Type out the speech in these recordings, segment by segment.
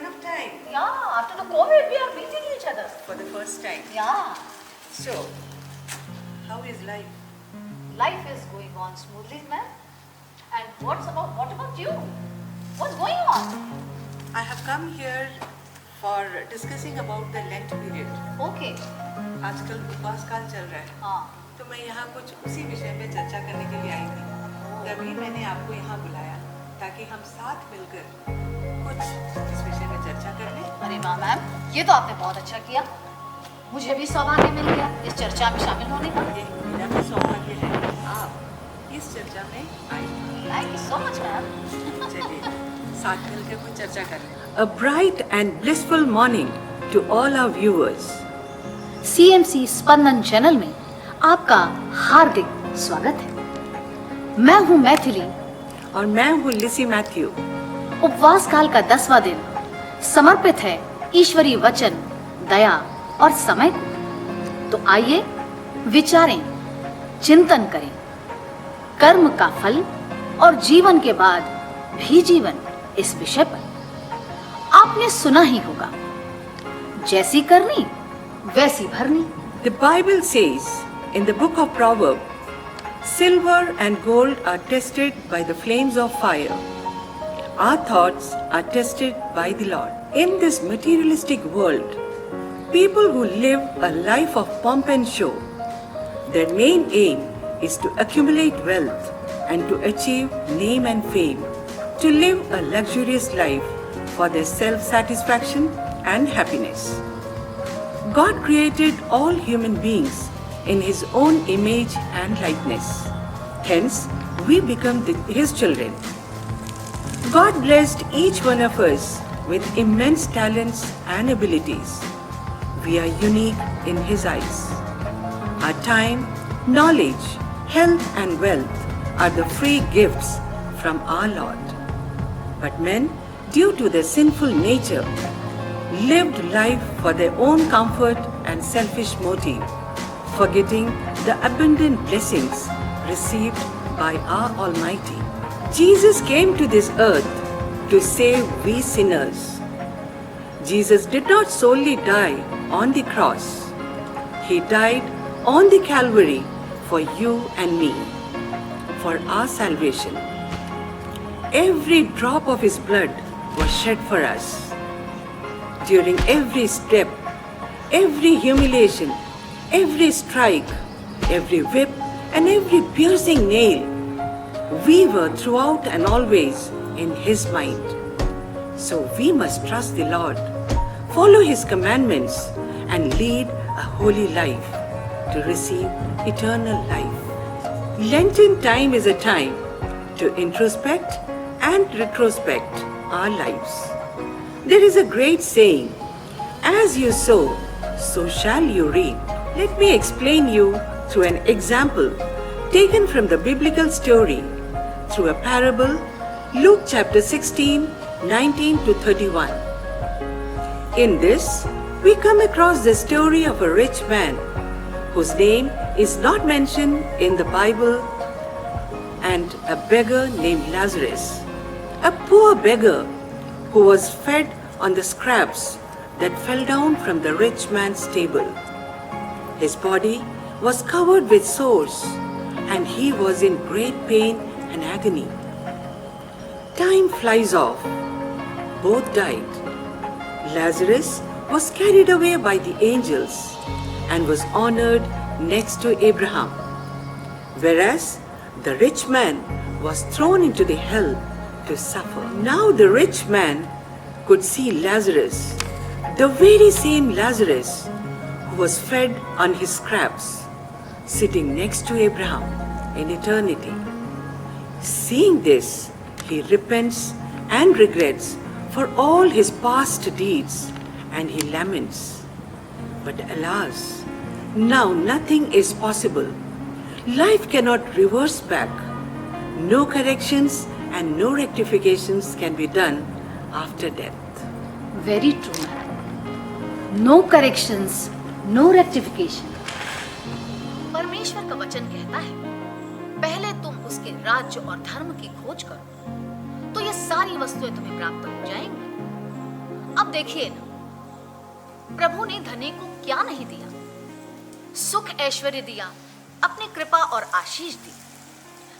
enough time. Yeah, after the COVID, we are meeting each other. For the first time. Yeah, So, how is life? life is going on smoothly, ma'am. And what about you? What's going on? I have come here for discussing about the Lent period. Okay. आजकल उपवास काल चल रहा है, हाँ. तो मैं यहाँ कुछ उसी विषय में चर्चा करने के लिए आई थी. तभी मैंने आपको यहाँ बुलाया ताकि हम साथ मिलकर कुछ इस विषय में चर्चा कर लें. अरे वाह मैम, ये तो आपने बहुत अच्छा किया. मुझे भी सौभाग्य मिल गया इस चर्चा में शामिल होने का. ये मेरा भी सौभाग्य है, आप इस चर्चा में आए. Thank you so much ma'am. चलिए साथ मिलकर कुछ चर्चा कर लें. A bright and blissful morning to all our viewers. CMC Spandan channel में आपका हार्दिक स्वागत है. मैं हूँ मैथिली और मैं हूँ लिसी मैथ्यू. उपवास काल का 10वां दिन समर्पित है ईश्वरीय वचन, दया और समय को. तो आइए विचारें, चिंतन करें. कर्म का फल और जीवन के बाद भी जीवन इस विषय पर आपने सुना ही होगा, जैसी करनी वैसी भरनी. The Bible says in the book of Proverbs, silver and gold are tested by the flames of fire. Our thoughts are tested by the Lord. In this materialistic world, people who live a life of pomp and show, their main aim is to accumulate wealth and to achieve name and fame, to live a luxurious life for their self-satisfaction and happiness. God created all human beings in His own image and likeness. Hence, we become His children. God blessed each one of us with immense talents and abilities. We are unique in His eyes. Our time, knowledge, health and wealth are the free gifts from our Lord. But men, due to their sinful nature, lived life for their own comfort and selfish motive, forgetting the abundant blessings received by our Almighty. Jesus came to this earth to save we sinners. Jesus did not solely die on the cross. He died on the Calvary for you and me, for our salvation. Every drop of His blood was shed for us. During every step, every humiliation, every strike, every whip and every piercing nail, we were throughout and always in His mind. So we must trust the Lord, follow His commandments and lead a holy life to receive eternal life. Lenten time is a time to introspect and retrospect our lives. There is a great saying, as you sow, so shall you reap. Let me explain you through an example taken from the biblical story through a parable, Luke chapter 16, 19 to 31. In this, we come across the story of a rich man whose name is not mentioned in the Bible, and a beggar named Lazarus, a poor beggar who was fed on the scraps that fell down from the rich man's table. His body was covered with sores, and he was in great pain and agony. Time flies off. Both died. Lazarus was carried away by the angels and was honored next to Abraham, whereas the rich man was thrown into the hell to suffer. Now the rich man could see Lazarus, the very same Lazarus who was fed on his scraps, sitting next to Abraham in eternity. Seeing this, he repents and regrets for all his past deeds, and he laments. But alas, now nothing is possible. Life cannot reverse back. No corrections and no rectifications can be done after death. Very true, madam. No corrections, no rectification. परमेश्वर का वचन कहता है, पहले तुम उसके राज्य और धर्म की खोज करो, तो ये सारी वस्तुएं तुम्हें प्राप्त हो जाएंगी. अब देखिए ना, प्रभु ने धनी को क्या नहीं दिया, सुख ऐश्वर्य दिया, अपनी कृपा और आशीष दी,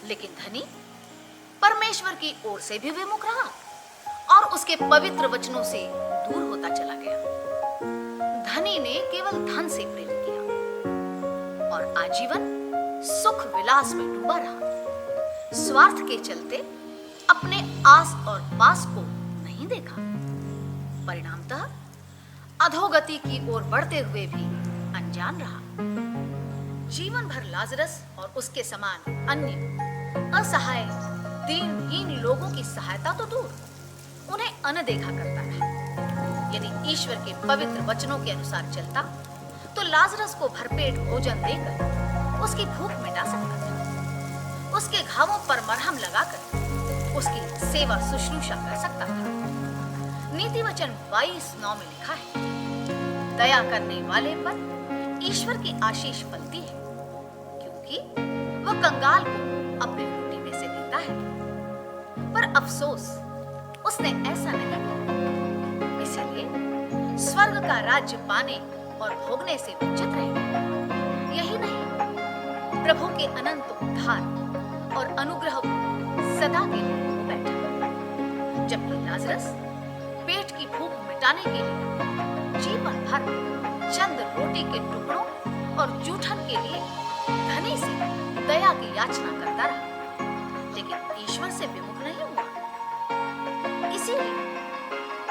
लेकिन धनी परमेश्वर की ओर से भी विमुख रहा और उसके पवित्र वचनों से दूर होता चला गया। धनी ने केवल धन से प्रेम किया और आजीवन सुख विलास में डूबा रहा। स्वार्थ के चलते अपने आस और पास को नहीं देखा। परिणामतः अधोगति की ओर बढ़ते हुए भी अनजान रहा। जीवन भर लाजरस और उसके समान अन्य असहाय दीनहीन लोगों की सहायता तो दूर, उन्हें अनदेखा करता रहा। यदि ईश्वर के पवित्र वचनों के अनुसार चलता तो लाजरस को भरपेट भोजन देकर उसकी भूख मिटा सकता था, उसके घावों पर मरहम लगाकर उसकी सेवा शुश्रूषा कर सकता था। नीति वचन 22:9 में लिखा है, दया करने वाले पर ईश्वर की आशीष फलती है, क्योंकि वह कंगाल को अपनी रोटी में से देता है। पर अफसोस, उसने ऐसा नहीं किया। इसलिए स्वर्ग का राज्य पाने और भोगने से वंचित रहे। यही नहीं, प्रभु के अनंत उद्धार और अनुग्रह को सदा के लिए हो बैठा, जबकि लाजरस पेट की भूख मिटाने के लिए जीवन भर चंद रोटी के टुकड़ों और जूठन के लिए धनी से दया की याचना करता रहा, लेकिन ईश्वर से विमुख नहीं हुआ। इसीलिए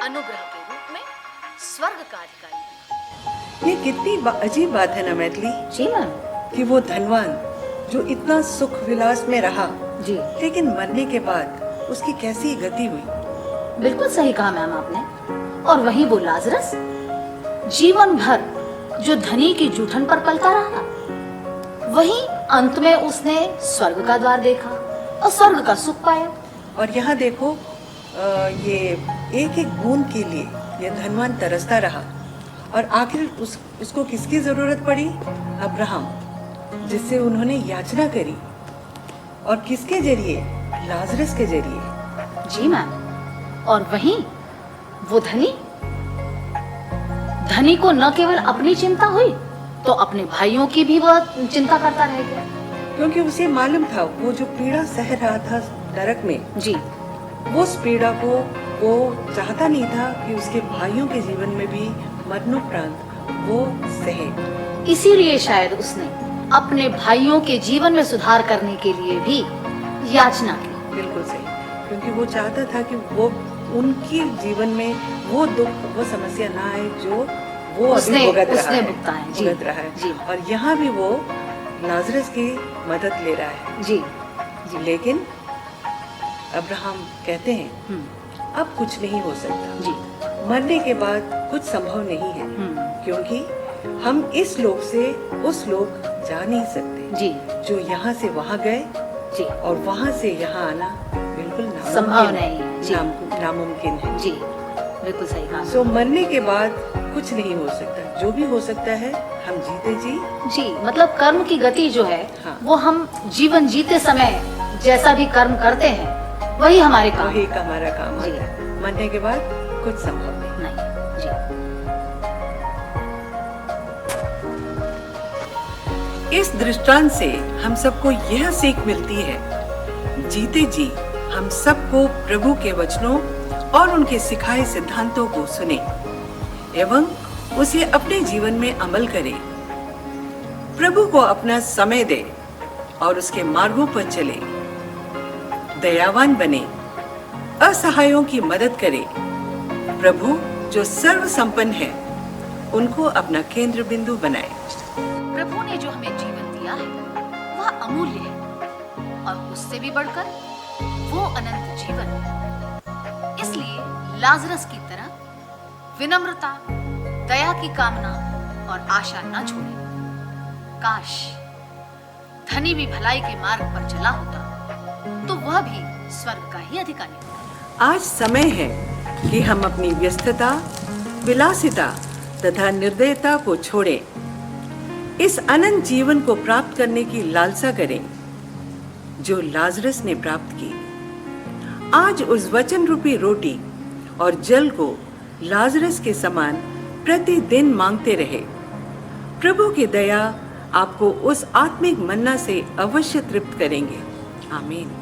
अनुग्रह के रूप में स्वर्ग का अधिकारी बना। ये कितनी अजीब बात है ना मैथिली जी मैम, कि वो धनवान जो इतना सुख विलास में रहा जी, लेकिन मरने के बाद उसकी कैसी गति हुई। बिल्कुल सही कहा मैम आपने। और वहीं वो लाजरस जीवन भर जो धनी की जूठन पर पलता रहा, वहीं अंत में उसने स्वर्ग का द्वार देखा और स्वर्ग का सुख पाया। और यहाँ देखो, ये एक एक बूंद के लिए ये धनवान तरसता रहा और आखिर उसको किसकी जरूरत पड़ी? अब्राहम, जिससे उन्होंने याचना करी, और किसके जरिए? लाजरस के जरिए। जी मैम। और वहीं वो धनी को न केवल अपनी चिंता हुई, तो अपने भाइयों की भी वह चिंता करता रह गया, क्योंकि उसे मालूम था वो जो पीड़ा सह रहा था नरक में जी, वो उस पीड़ा को वो चाहता नहीं था कि उसके भाइयों के जीवन में भी मरणोपरांत वो सहे। इसीलिए शायद उसने अपने भाइयों के जीवन में सुधार करने के लिए भी याचना की। बिल्कुल सही, क्योंकि वो चाहता था कि वो उनके जीवन में वो दुख, वो समस्या ना आए जो वो अभी भुगत रहा है जी। और यहाँ भी वो लाजरस की मदद ले रहा है जी, जी। लेकिन अब्राहम कहते हैं अब कुछ नहीं हो सकता जी, मरने के बाद कुछ संभव नहीं है, क्योंकि हम इस लोक से उस लोक जा नहीं सकते जी, जो यहाँ से वहाँ गए जी, और वहाँ से यहाँ आना बिल्कुल संभव नहीं है जी, नामुमकिन है जी, बिल्कुल सही कहा। सो मरने के बाद कुछ नहीं हो सकता, जो भी हो सकता है हम जीते जी, मतलब कर्म की गति जो है वो हम जीवन जीते समय जैसा भी कर्म करते हैं वही हमारे काम, वही हमारा काम होता है। मरने के बाद कुछ संभव नहीं जी। इस दृष्टांत से हम सबको यह सीख मिलती है, जीते जी हम सबको प्रभु के वचनों और उनके सिखाए सिद्धांतों को सुने एवं उसे अपने जीवन में अमल करें, प्रभु को अपना समय दे और उसके मार्गों पर चले, दयावान बने, असहायों की मदद करे, प्रभु जो सर्व संपन्न है उनको अपना केंद्र बिंदु बनाए। प्रभु ने जो हमें जीवन दिया है वह अमूल्य है और उससे भी बढ़कर वो अनंत जीवन है। इसलिए लाजरस की तरह विनम्रता, दया की कामना और आशा न छोड़े। काश धनी भी भलाई के मार्ग पर चला होता तो वह भी स्वर्ग का ही अधिकारी होता। आज समय है कि हम अपनी व्यस्तता, विलासिता तथा निर्दयता को छोड़ें, इस अनंत जीवन को प्राप्त करने की लालसा करें जो लाजरस ने प्राप्त की। आज उस वचन रूपी रोटी और जल को लाजरस के समान प्रतिदिन मांगते रहे। प्रभु की दया आपको उस आत्मिक मन्ना से अवश्य तृप्त करेंगे। आमीन।